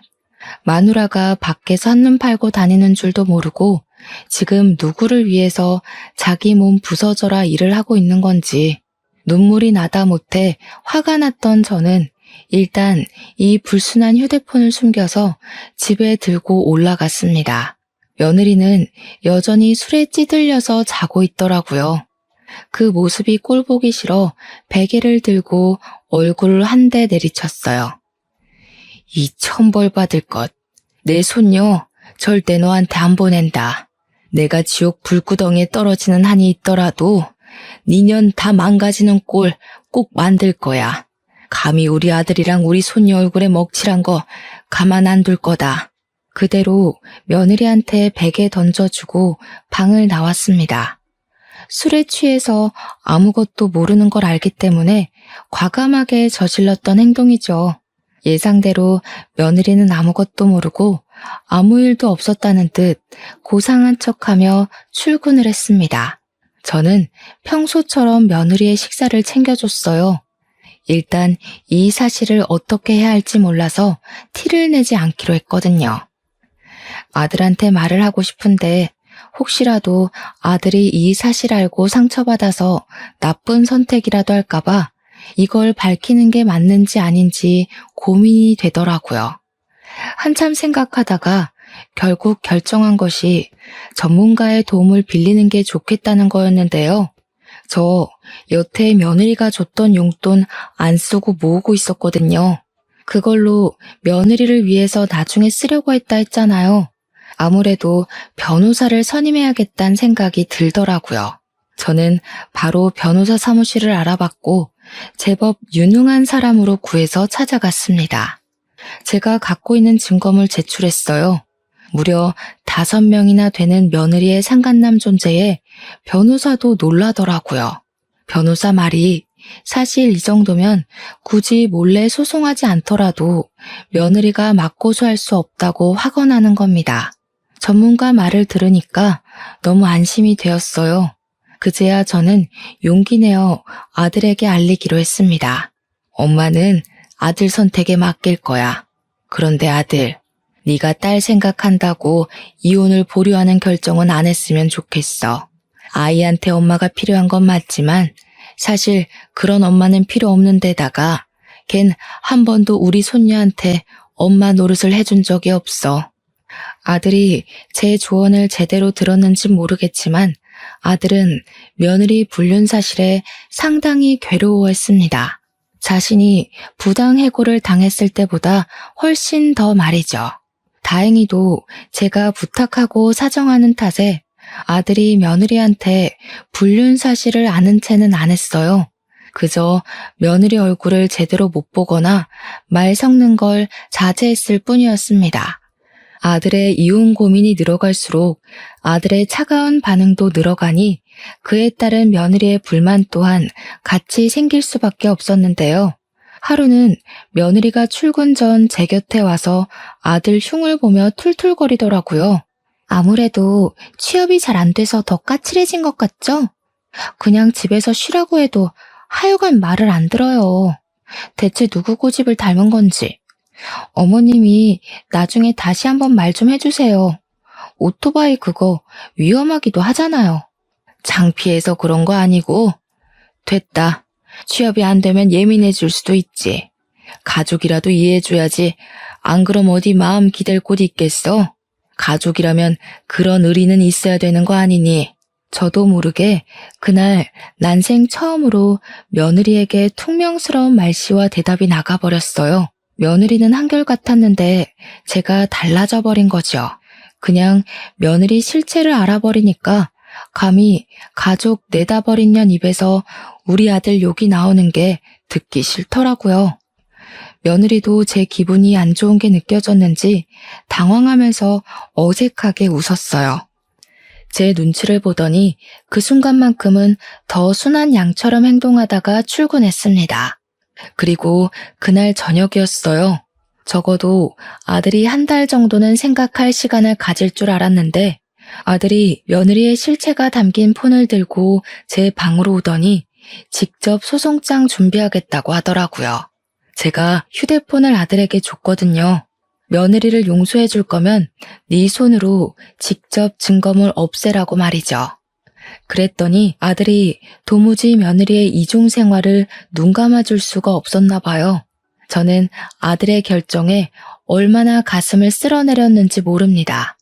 Speaker 1: 마누라가 밖에서 한눈 팔고 다니는 줄도 모르고 지금 누구를 위해서 자기 몸 부서져라 일을 하고 있는 건지 눈물이 나다 못해 화가 났던 저는 일단 이 불순한 휴대폰을 숨겨서 집에 들고 올라갔습니다. 며느리는 여전히 술에 찌들려서 자고 있더라고요. 그 모습이 꼴보기 싫어 베개를 들고 얼굴을 한 대 내리쳤어요. 이 천벌 받을 것. 내 손녀 절대 너한테 안 보낸다. 내가 지옥 불구덩이에 떨어지는 한이 있더라도 니년 다 망가지는 꼴 꼭 만들 거야. 감히 우리 아들이랑 우리 손녀 얼굴에 먹칠한 거 가만 안 둘 거다. 그대로 며느리한테 베개 던져주고 방을 나왔습니다. 술에 취해서 아무것도 모르는 걸 알기 때문에 과감하게 저질렀던 행동이죠. 예상대로 며느리는 아무것도 모르고 아무 일도 없었다는 듯 고상한 척하며 출근을 했습니다. 저는 평소처럼 며느리의 식사를 챙겨줬어요. 일단 이 사실을 어떻게 해야 할지 몰라서 티를 내지 않기로 했거든요. 아들한테 말을 하고 싶은데 혹시라도 아들이 이 사실 알고 상처받아서 나쁜 선택이라도 할까봐 이걸 밝히는 게 맞는지 아닌지 고민이 되더라고요. 한참 생각하다가 결국 결정한 것이 전문가의 도움을 빌리는 게 좋겠다는 거였는데요. 저 여태 며느리가 줬던 용돈 안 쓰고 모으고 있었거든요. 그걸로 며느리를 위해서 나중에 쓰려고 했다 했잖아요. 아무래도 변호사를 선임해야겠다는 생각이 들더라고요. 저는 바로 변호사 사무실을 알아봤고 제법 유능한 사람으로 구해서 찾아갔습니다. 제가 갖고 있는 증거물 제출했어요. 무려 5명이나 되는 며느리의 상간남 존재에 변호사도 놀라더라고요. 변호사 말이 사실 이 정도면 굳이 몰래 소송하지 않더라도 며느리가 맞고소할 수 없다고 확언하는 겁니다. 전문가 말을 들으니까 너무 안심이 되었어요. 그제야 저는 용기 내어 아들에게 알리기로 했습니다. 엄마는 아들 선택에 맡길 거야. 그런데 아들, 네가 딸 생각한다고 이혼을 보류하는 결정은 안 했으면 좋겠어. 아이한테 엄마가 필요한 건 맞지만 사실 그런 엄마는 필요 없는 데다가 걘 한 번도 우리 손녀한테 엄마 노릇을 해준 적이 없어. 아들이 제 조언을 제대로 들었는지 모르겠지만 아들은 며느리 불륜 사실에 상당히 괴로워했습니다. 자신이 부당해고를 당했을 때보다 훨씬 더 말이죠. 다행히도 제가 부탁하고 사정하는 탓에 아들이 며느리한테 불륜 사실을 아는 채는 안 했어요. 그저 며느리 얼굴을 제대로 못 보거나 말 섞는 걸 자제했을 뿐이었습니다. 아들의 이혼 고민이 늘어갈수록 아들의 차가운 반응도 늘어가니 그에 따른 며느리의 불만 또한 같이 생길 수밖에 없었는데요. 하루는 며느리가 출근 전 제 곁에 와서 아들 흉을 보며 툴툴거리더라고요. 아무래도 취업이 잘 안 돼서 더 까칠해진 것 같죠? 그냥 집에서 쉬라고 해도 하여간 말을 안 들어요. 대체 누구 고집을 닮은 건지. 어머님이 나중에 다시 한번 말 좀 해주세요. 오토바이 그거 위험하기도 하잖아요. 창피해서 그런 거 아니고 됐다. 취업이 안 되면 예민해질 수도 있지. 가족이라도 이해해줘야지. 안 그럼 어디 마음 기댈 곳 있겠어? 가족이라면 그런 의리는 있어야 되는 거 아니니? 저도 모르게 그날 난생 처음으로 며느리에게 퉁명스러운 말씨와 대답이 나가버렸어요. 며느리는 한결같았는데 제가 달라져 버린 거죠. 그냥 며느리 실체를 알아버리니까 감히 가족 내다버린 년 입에서 우리 아들 욕이 나오는 게 듣기 싫더라고요. 며느리도 제 기분이 안 좋은 게 느껴졌는지 당황하면서 어색하게 웃었어요. 제 눈치를 보더니 그 순간만큼은 더 순한 양처럼 행동하다가 출근했습니다. 그리고 그날 저녁이었어요. 적어도 아들이 한 달 정도는 생각할 시간을 가질 줄 알았는데 아들이 며느리의 실체가 담긴 폰을 들고 제 방으로 오더니 직접 소송장 준비하겠다고 하더라고요. 제가 휴대폰을 아들에게 줬거든요. 며느리를 용서해 줄 거면 네 손으로 직접 증거물 없애라고 말이죠. 그랬더니 아들이 도무지 며느리의 이중 생활을 눈 감아줄 수가 없었나 봐요. 저는 아들의 결정에 얼마나 가슴을 쓸어내렸는지 모릅니다.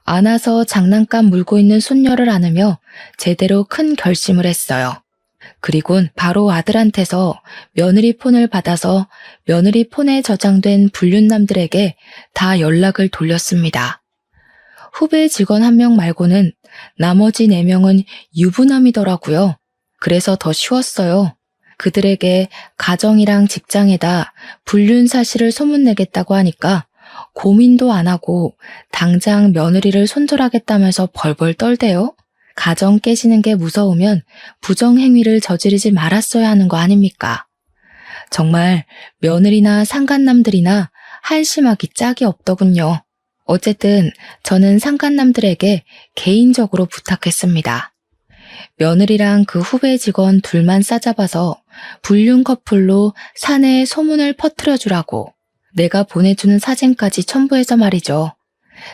Speaker 1: 안아서 장난감 물고 있는 손녀를 안으며 제대로 큰 결심을 했어요. 그리곤 바로 아들한테서 며느리 폰을 받아서 며느리 폰에 저장된 불륜남들에게 다 연락을 돌렸습니다. 후배 직원 1명 말고는 나머지 4명은 유부남이더라고요. 그래서 더 쉬웠어요. 그들에게 가정이랑 직장에다 불륜 사실을 소문내겠다고 하니까 고민도 안 하고 당장 며느리를 손절하겠다면서 벌벌 떨대요. 가정 깨지는 게 무서우면 부정행위를 저지르지 말았어야 하는 거 아닙니까? 정말 며느리나 상간남들이나 한심하기 짝이 없더군요. 어쨌든 저는 상간남들에게 개인적으로 부탁했습니다. 며느리랑 그 후배 직원 둘만 싸잡아서 불륜 커플로 사내에 소문을 퍼뜨려주라고 내가 보내주는 사진까지 첨부해서 말이죠.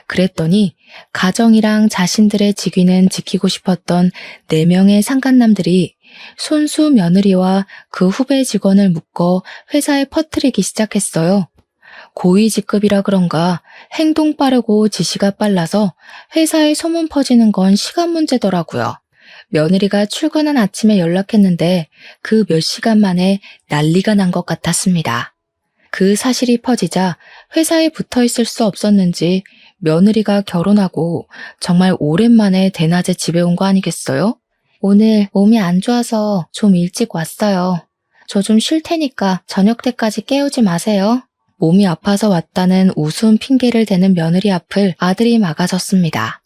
Speaker 1: 그랬더니 가정이랑 자신들의 직위는 지키고 싶었던 4명의 상간남들이 손수 며느리와 그 후배 직원을 묶어 회사에 퍼뜨리기 시작했어요. 고위 직급이라 그런가 행동 빠르고 지시가 빨라서 회사에 소문 퍼지는 건 시간 문제더라고요. 며느리가 출근한 아침에 연락했는데 그 몇 시간 만에 난리가 난 것 같았습니다. 그 사실이 퍼지자 회사에 붙어 있을 수 없었는지 며느리가 결혼하고 정말 오랜만에 대낮에 집에 온 거 아니겠어요? 오늘 몸이 안 좋아서 좀 일찍 왔어요. 저 좀 쉴 테니까 저녁 때까지 깨우지 마세요. 몸이 아파서 왔다는 우스운 핑계를 대는 며느리 앞을 아들이 막아섰습니다.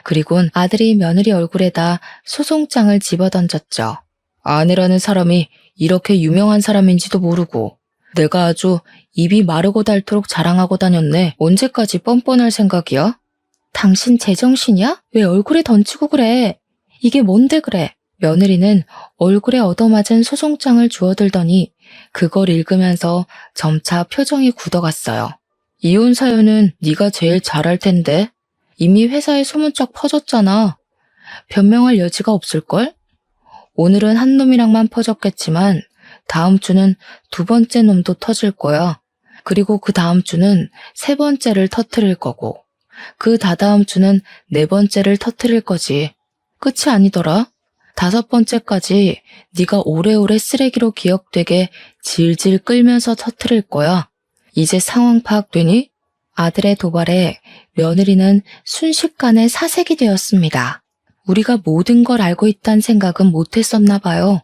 Speaker 1: 그리곤 아들이 며느리 얼굴에다 소송장을 집어던졌죠. 아내라는 사람이 이렇게 유명한 사람인지도 모르고 내가 아주 입이 마르고 닳도록 자랑하고 다녔네. 언제까지 뻔뻔할 생각이야? 당신 제정신이야? 왜 얼굴에 던지고 그래? 이게 뭔데 그래? 며느리는 얼굴에 얻어맞은 소송장을 주워들더니 그걸 읽으면서 점차 표정이 굳어갔어요. 이혼 사유는 네가 제일 잘할 텐데. 이미 회사에 소문쩍 퍼졌잖아. 변명할 여지가 없을걸? 오늘은 한 놈이랑만 퍼졌겠지만 다음 주는 2번째 놈도 터질 거야. 그리고 그 다음 주는 3번째를 터뜨릴 거고 그 다다음 주는 4번째를 터뜨릴 거지. 끝이 아니더라. 5번째까지 네가 오래오래 쓰레기로 기억되게 질질 끌면서 터뜨릴 거야. 이제 상황 파악되니? 아들의 도발에 며느리는 순식간에 사색이 되었습니다. 우리가 모든 걸 알고 있다는 생각은 못했었나 봐요.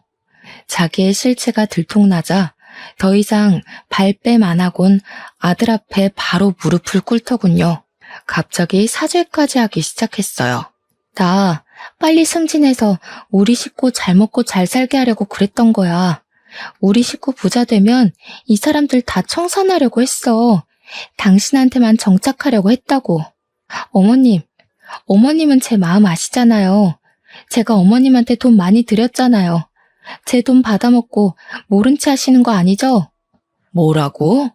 Speaker 1: 자기의 실체가 들통나자 더 이상 발뺌 안 하곤 아들 앞에 바로 무릎을 꿇더군요. 갑자기 사죄까지 하기 시작했어요. 나 빨리 승진해서 우리 식구 잘 먹고 잘 살게 하려고 그랬던 거야. 우리 식구 부자 되면 이 사람들 다 청산하려고 했어. 당신한테만 정착하려고 했다고. 어머님은 제 마음 아시잖아요. 제가 어머님한테 돈 많이 드렸잖아요. 제 돈 받아먹고 모른 체 하시는 거 아니죠? 뭐라고?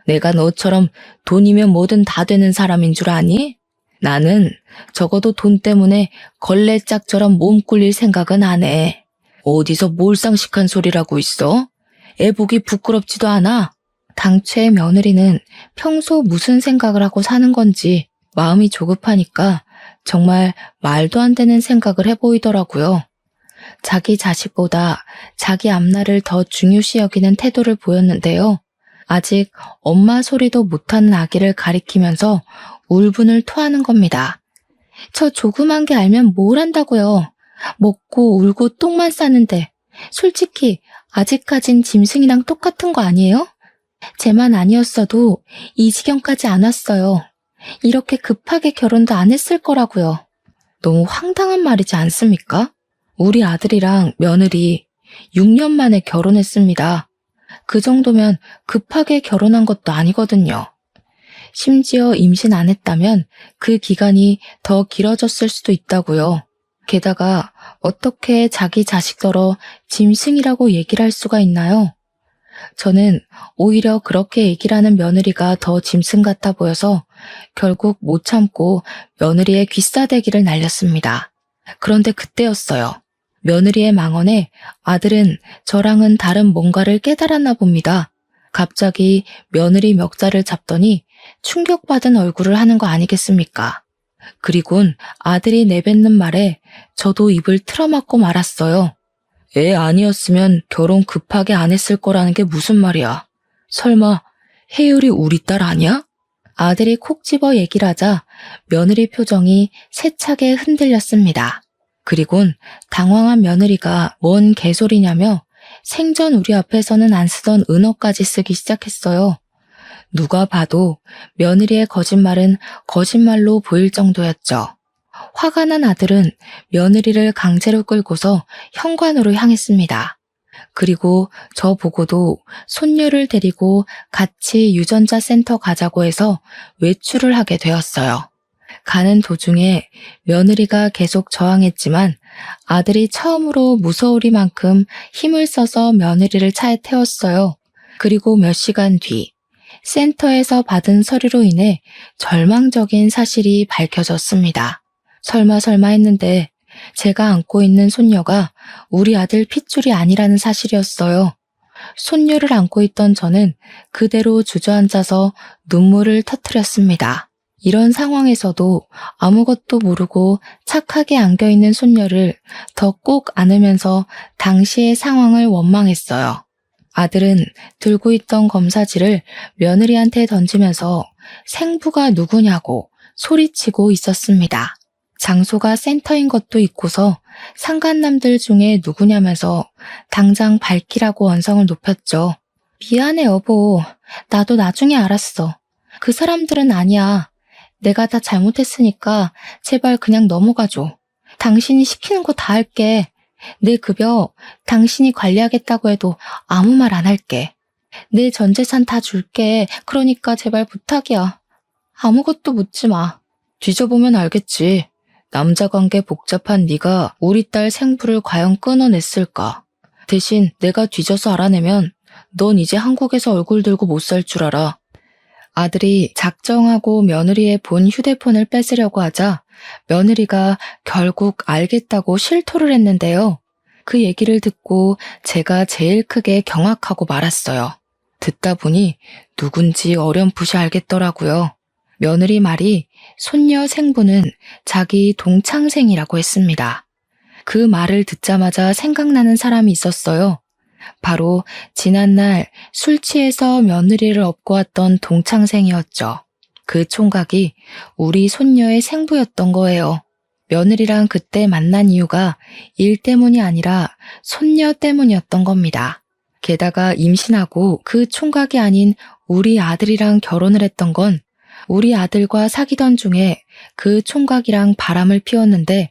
Speaker 1: 내가 너처럼 돈이면 뭐든 다 되는 사람인 줄 아니? 나는 적어도 돈 때문에 걸레짝처럼 몸 굴릴 생각은 안 해. 어디서 몰상식한 소리라고 있어? 애 보기 부끄럽지도 않아? 당최 며느리는 평소 무슨 생각을 하고 사는 건지 마음이 조급하니까 정말 말도 안 되는 생각을 해 보이더라고요. 자기 자식보다 자기 앞날을 더 중요시 여기는 태도를 보였는데요. 아직 엄마 소리도 못하는 아기를 가리키면서 울분을 토하는 겁니다. 저 조그만 게 알면 뭘 한다고요. 먹고 울고 똥만 싸는데 솔직히 아직까진 짐승이랑 똑같은 거 아니에요? 쟤만 아니었어도 이 지경까지 안 왔어요. 이렇게 급하게 결혼도 안 했을 거라고요. 너무 황당한 말이지 않습니까? 우리 아들이랑 며느리 6년 만에 결혼했습니다. 그 정도면 급하게 결혼한 것도 아니거든요. 심지어 임신 안 했다면 그 기간이 더 길어졌을 수도 있다고요. 게다가 어떻게 자기 자식더러 짐승이라고 얘기를 할 수가 있나요? 저는 오히려 그렇게 얘기를 하는 며느리가 더 짐승 같아 보여서 결국 못 참고 며느리의 귀싸대기를 날렸습니다. 그런데 그때였어요. 며느리의 망언에 아들은 저랑은 다른 뭔가를 깨달았나 봅니다. 갑자기 며느리 멱살을 잡더니 충격받은 얼굴을 하는 거 아니겠습니까? 그리곤 아들이 내뱉는 말에 저도 입을 틀어막고 말았어요. 애 아니었으면 결혼 급하게 안 했을 거라는 게 무슨 말이야? 설마 혜율이 우리 딸 아니야? 아들이 콕 집어 얘기를 하자 며느리 표정이 세차게 흔들렸습니다. 그리곤 당황한 며느리가 뭔 개소리냐며 생전 우리 앞에서는 안 쓰던 은어까지 쓰기 시작했어요. 누가 봐도 며느리의 거짓말은 거짓말로 보일 정도였죠. 화가 난 아들은 며느리를 강제로 끌고서 현관으로 향했습니다. 그리고 저 보고도 손녀를 데리고 같이 유전자 센터 가자고 해서 외출을 하게 되었어요. 가는 도중에 며느리가 계속 저항했지만 아들이 처음으로 무서우리만큼 힘을 써서 며느리를 차에 태웠어요. 그리고 몇 시간 뒤 센터에서 받은 서류로 인해 절망적인 사실이 밝혀졌습니다. 설마 했는데 제가 안고 있는 손녀가 우리 아들 핏줄이 아니라는 사실이었어요. 손녀를 안고 있던 저는 그대로 주저앉아서 눈물을 터뜨렸습니다. 이런 상황에서도 아무것도 모르고 착하게 안겨있는 손녀를 더 꼭 안으면서 당시의 상황을 원망했어요. 아들은 들고 있던 검사지를 며느리한테 던지면서 생부가 누구냐고 소리치고 있었습니다. 장소가 센터인 것도 있고서 상간남들 중에 누구냐면서 당장 밝히라고 언성을 높였죠. 미안해 여보. 나도 나중에 알았어. 그 사람들은 아니야. 내가 다 잘못했으니까 제발 그냥 넘어가줘. 당신이 시키는 거 다 할게. 내 급여 당신이 관리하겠다고 해도 아무 말 안 할게. 내 전 재산 다 줄게. 그러니까 제발 부탁이야. 아무것도 묻지 마. 뒤져보면 알겠지. 남자관계 복잡한 네가 우리 딸 생부를 과연 끊어냈을까? 대신 내가 뒤져서 알아내면 넌 이제 한국에서 얼굴 들고 못 살 줄 알아. 아들이 작정하고 며느리의 본 휴대폰을 뺏으려고 하자 며느리가 결국 알겠다고 실토를 했는데요. 그 얘기를 듣고 제가 제일 크게 경악하고 말았어요. 듣다 보니 누군지 어렴풋이 알겠더라고요. 며느리 말이 손녀 생부는 자기 동창생이라고 했습니다. 그 말을 듣자마자 생각나는 사람이 있었어요. 바로 지난날 술 취해서 며느리를 업고 왔던 동창생이었죠. 그 총각이 우리 손녀의 생부였던 거예요. 며느리랑 그때 만난 이유가 일 때문이 아니라 손녀 때문이었던 겁니다. 게다가 임신하고 그 총각이 아닌 우리 아들이랑 결혼을 했던 건 우리 아들과 사귀던 중에 그 총각이랑 바람을 피웠는데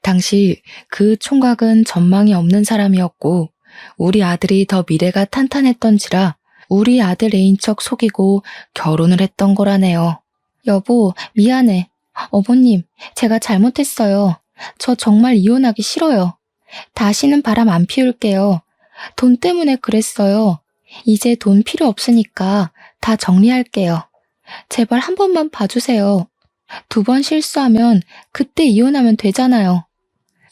Speaker 1: 당시 그 총각은 전망이 없는 사람이었고 우리 아들이 더 미래가 탄탄했던지라 우리 아들 애인 척 속이고 결혼을 했던 거라네요. 여보, 미안해. 어머님, 제가 잘못했어요. 저 정말 이혼하기 싫어요. 다시는 바람 안 피울게요. 돈 때문에 그랬어요. 이제 돈 필요 없으니까 다 정리할게요. 제발 한 번만 봐주세요. 2번 실수하면 그때 이혼하면 되잖아요.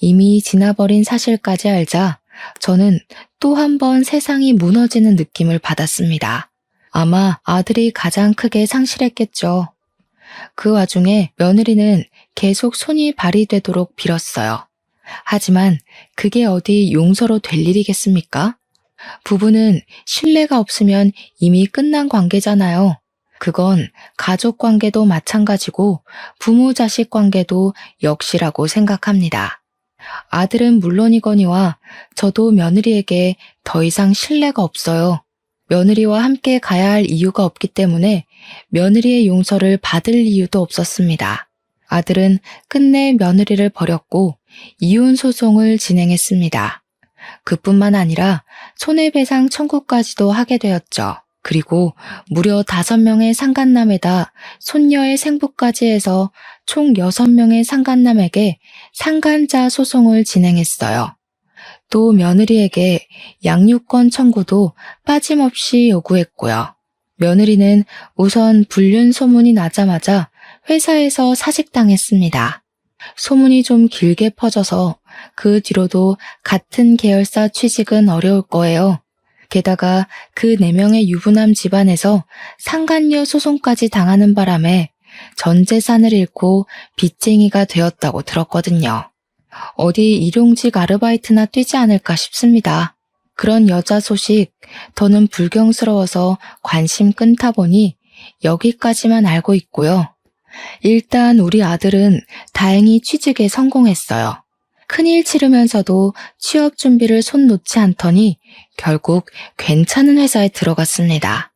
Speaker 1: 이미 지나버린 사실까지 알자 저는 또 한 번 세상이 무너지는 느낌을 받았습니다. 아마 아들이 가장 크게 상실했겠죠. 그 와중에 며느리는 계속 손이 발휘되도록 빌었어요. 하지만 그게 어디 용서로 될 일이겠습니까? 부부는 신뢰가 없으면 이미 끝난 관계잖아요. 그건 가족 관계도 마찬가지고 부모 자식 관계도 역시라고 생각합니다. 아들은 물론이거니와 저도 며느리에게 더 이상 신뢰가 없어요. 며느리와 함께 가야 할 이유가 없기 때문에 며느리의 용서를 받을 이유도 없었습니다. 아들은 끝내 며느리를 버렸고 이혼 소송을 진행했습니다. 그뿐만 아니라 손해배상 청구까지도 하게 되었죠. 그리고 무려 5명의 상간남에다 손녀의 생부까지 해서 총 6명의 상간남에게 상간자 소송을 진행했어요. 또 며느리에게 양육권 청구도 빠짐없이 요구했고요. 며느리는 우선 불륜 소문이 나자마자 회사에서 사직당했습니다. 소문이 좀 길게 퍼져서 그 뒤로도 같은 계열사 취직은 어려울 거예요. 게다가 그 4명의 유부남 집안에서 상간녀 소송까지 당하는 바람에 전 재산을 잃고 빚쟁이가 되었다고 들었거든요. 어디 일용직 아르바이트나 뛰지 않을까 싶습니다. 그런 여자 소식 더는 불경스러워서 관심 끊다 보니 여기까지만 알고 있고요. 일단 우리 아들은 다행히 취직에 성공했어요. 큰일 치르면서도 취업 준비를 손 놓지 않더니 결국 괜찮은 회사에 들어갔습니다.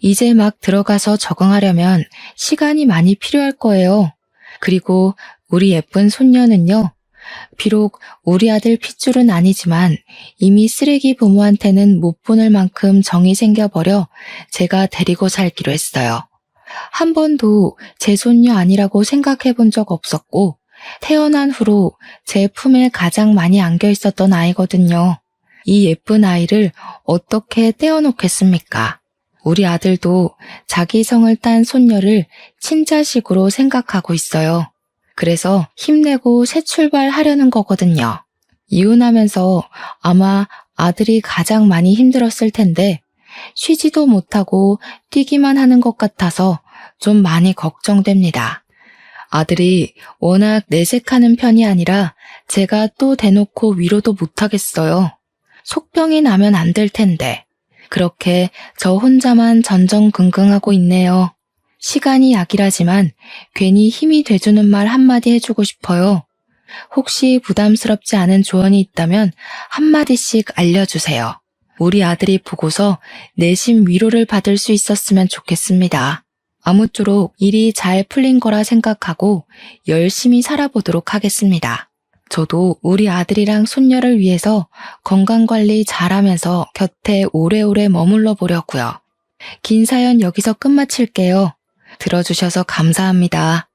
Speaker 1: 이제 막 들어가서 적응하려면 시간이 많이 필요할 거예요. 그리고 우리 예쁜 손녀는요. 비록 우리 아들 핏줄은 아니지만 이미 쓰레기 부모한테는 못 보낼 만큼 정이 생겨버려 제가 데리고 살기로 했어요. 한 번도 제 손녀 아니라고 생각해 본 적 없었고 태어난 후로 제 품에 가장 많이 안겨 있었던 아이거든요. 이 예쁜 아이를 어떻게 떼어놓겠습니까? 우리 아들도 자기 성을 딴 손녀를 친자식으로 생각하고 있어요. 그래서 힘내고 새 출발하려는 거거든요. 이혼하면서 아마 아들이 가장 많이 힘들었을 텐데 쉬지도 못하고 뛰기만 하는 것 같아서 좀 많이 걱정됩니다. 아들이 워낙 내색하는 편이 아니라 제가 또 대놓고 위로도 못하겠어요. 속병이 나면 안 될 텐데 그렇게 저 혼자만 전전긍긍하고 있네요. 시간이 약이라지만 괜히 힘이 돼주는 말 한마디 해주고 싶어요. 혹시 부담스럽지 않은 조언이 있다면 한마디씩 알려주세요. 우리 아들이 보고서 내심 위로를 받을 수 있었으면 좋겠습니다. 아무쪼록 일이 잘 풀린 거라 생각하고 열심히 살아보도록 하겠습니다. 저도 우리 아들이랑 손녀를 위해서 건강관리 잘하면서 곁에 오래오래 머물러 보려고요. 긴 사연 여기서 끝마칠게요. 들어주셔서 감사합니다.